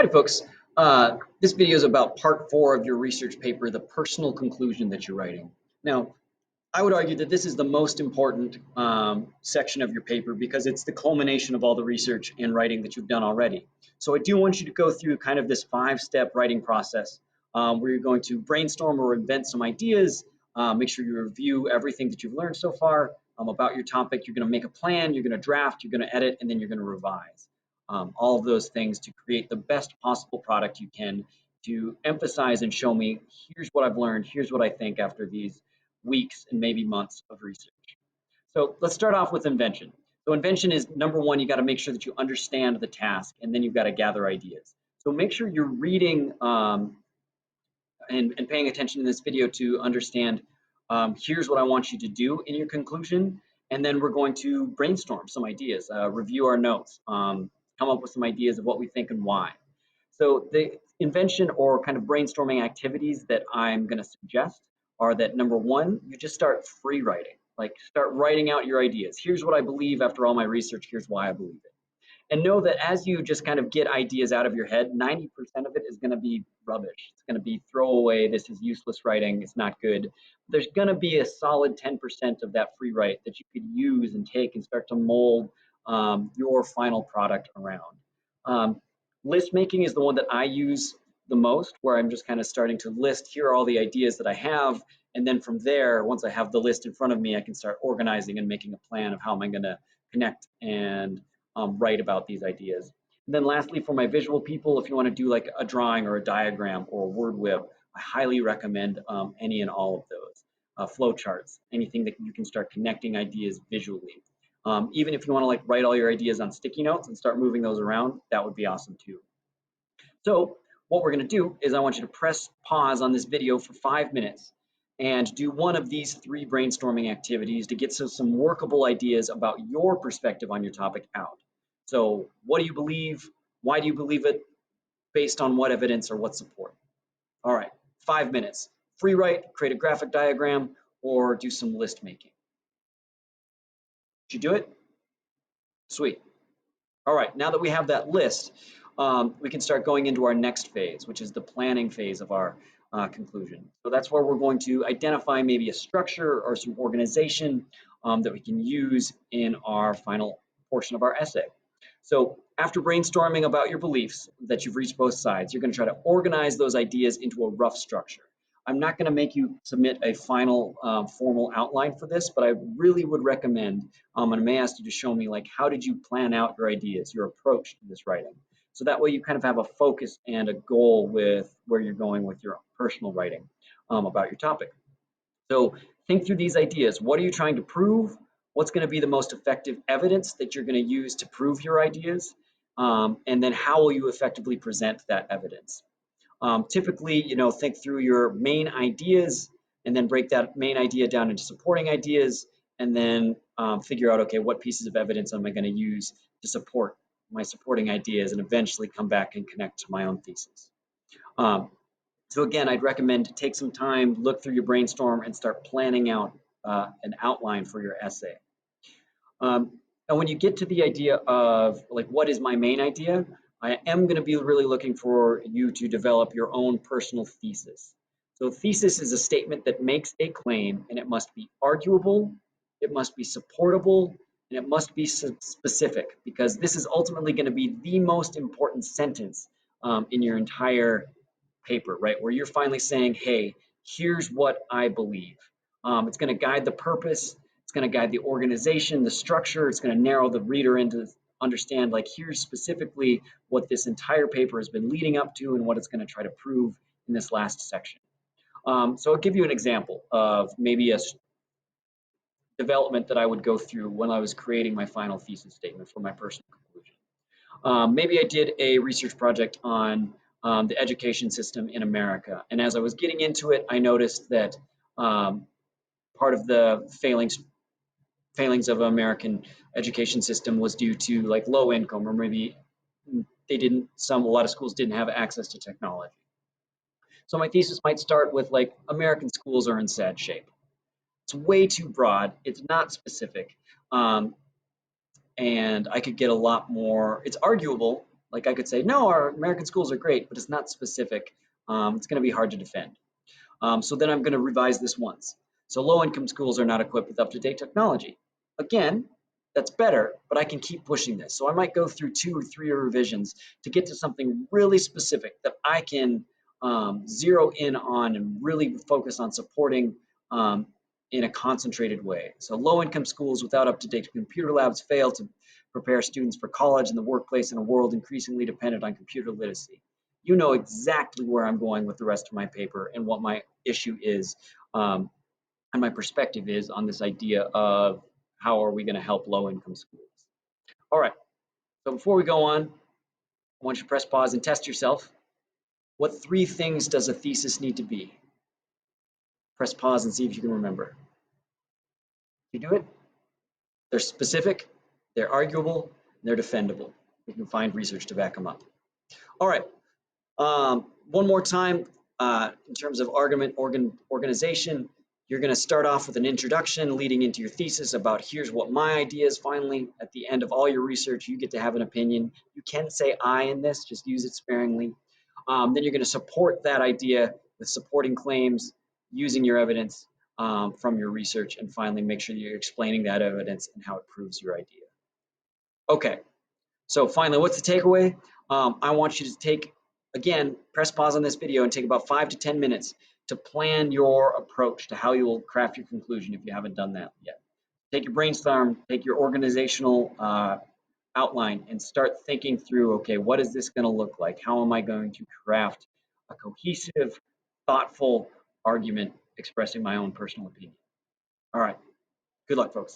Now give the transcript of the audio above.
Hi, folks. This video is about part 4 of your research paper, the personal conclusion that you're writing. Now, I would argue that this is the most important section of your paper because it's the culmination of all the research and writing that you've done already. So I do want you to go through kind of this 5-step writing process where you're going to brainstorm or invent some ideas, make sure you review everything that you've learned so far about your topic. You're going to make a plan, you're going to draft, you're going to edit, and then you're going to revise. All of those things to create the best possible product you can, to emphasize and show me, here's what I've learned, here's what I think after these weeks and maybe months of research. So let's start off with invention. So invention is number one, you got to make sure that you understand the task, and then you've got to gather ideas. So make sure you're reading and paying attention in this video to understand here's what I want you to do in your conclusion, and then we're going to brainstorm some ideas, review our notes, come up with some ideas of what we think and why. So the invention or kind of brainstorming activities that I'm going to suggest are that number one, you just start free writing, like start writing out your ideas. Here's what I believe after all my research, here's why I believe it. And know that as you just kind of get ideas out of your head, 90% of it is going to be rubbish. It's going to be throwaway. This is useless writing. It's not good. There's going to be a solid 10% of that free write that you could use and take and start to mold your final product around. List making is the one that I use the most, where I'm just kind of starting to list, here are all the ideas that I have. And then from there, once I have the list in front of me, I can start organizing and making a plan of how am I going to connect and write about these ideas. And then lastly, for my visual people, if you want to do like a drawing or a diagram or a word web, I highly recommend any and all of those. Flow charts, anything that you can start connecting ideas visually. Even if you want to like write all your ideas on sticky notes and start moving those around, that would be awesome too. So what we're going to do is I want you to press pause on this video for 5 minutes and do one of these 3 brainstorming activities to get some workable ideas about your perspective on your topic out. So what do you believe? Why do you believe it? Based on what evidence or what support? All right, 5 minutes. Free write, create a graphic diagram, or do some list making. Did you do it? Sweet. All right, now that we have that list, we can start going into our next phase, which is the planning phase of our conclusion. So that's where we're going to identify maybe a structure or some organization that we can use in our final portion of our essay. So after brainstorming about your beliefs that you've reached both sides, you're going to try to organize those ideas into a rough structure. I'm not going to make you submit a final formal outline for this, but I really would recommend, and I may ask you to show me, like, how did you plan out your ideas, your approach to this writing? So that way you kind of have a focus and a goal with where you're going with your personal writing about your topic. So think through these ideas. What are you trying to prove? What's going to be the most effective evidence that you're going to use to prove your ideas? And then how will you effectively present that evidence? Typically, think through your main ideas and then break that main idea down into supporting ideas, and then figure out, okay, what pieces of evidence am I going to use to support my supporting ideas, and eventually come back and connect to my own thesis. So again, I'd recommend to take some time, look through your brainstorm, and start planning out an outline for your essay. And when you get to the idea of, like, what is my main idea, I am going to be really looking for you to develop your own personal thesis. So thesis is a statement that makes a claim, and it must be arguable, it must be supportable, and it must be specific, because this is ultimately going to be the most important sentence in your entire paper, right? Where you're finally saying, hey, here's what I believe. It's going to guide the purpose. It's going to guide the organization, the structure. It's going to narrow the reader into understand, like, here's specifically what this entire paper has been leading up to and what it's going to try to prove in this last section. So I'll give you an example of maybe a development that I would go through when I was creating my final thesis statement for my personal conclusion. Maybe I did a research project on the education system in America. And as I was getting into it, I noticed that part of the failings of American education system was due to, like, low income, or maybe a lot of schools didn't have access to technology. So my thesis might start with, like, American schools are in sad shape. It's way too broad. It's not specific. And I could get a lot more. It's arguable, Like I could say, no, our American schools are great, but it's not specific. It's going to be hard to defend. So then I'm going to revise this once. So low-income schools are not equipped with up-to-date technology. Again, that's better, but I can keep pushing this. So I might go through 2 or 3 revisions to get to something really specific that I can zero in on and really focus on supporting in a concentrated way. So low-income schools without up-to-date computer labs fail to prepare students for college and the workplace in a world increasingly dependent on computer literacy. You know exactly where I'm going with the rest of my paper and what my issue is and my perspective is on this idea of how are we going to help low-income schools. All right, so before we go on, I want you to press pause and test yourself. What 3 things does a thesis need to be? Press pause and see if you can remember. You do it? They're specific, they're arguable, and they're defendable. You can find research to back them up. All right, one more time, in terms of organization, you're going to start off with an introduction leading into your thesis about here's what my idea is. Finally, at the end of all your research, you get to have an opinion. You can say I in this, just use it sparingly. Then you're going to support that idea with supporting claims, using your evidence from your research, and finally make sure you're explaining that evidence and how it proves your idea. Okay, so finally, what's the takeaway? I want you to take, again, press pause on this video and take about 5 to 10 minutes to plan your approach to how you will craft your conclusion if you haven't done that yet. Take your brainstorm, take your organizational outline and start thinking through, okay, what is this going to look like? How am I going to craft a cohesive, thoughtful argument expressing my own personal opinion? All right, good luck, folks.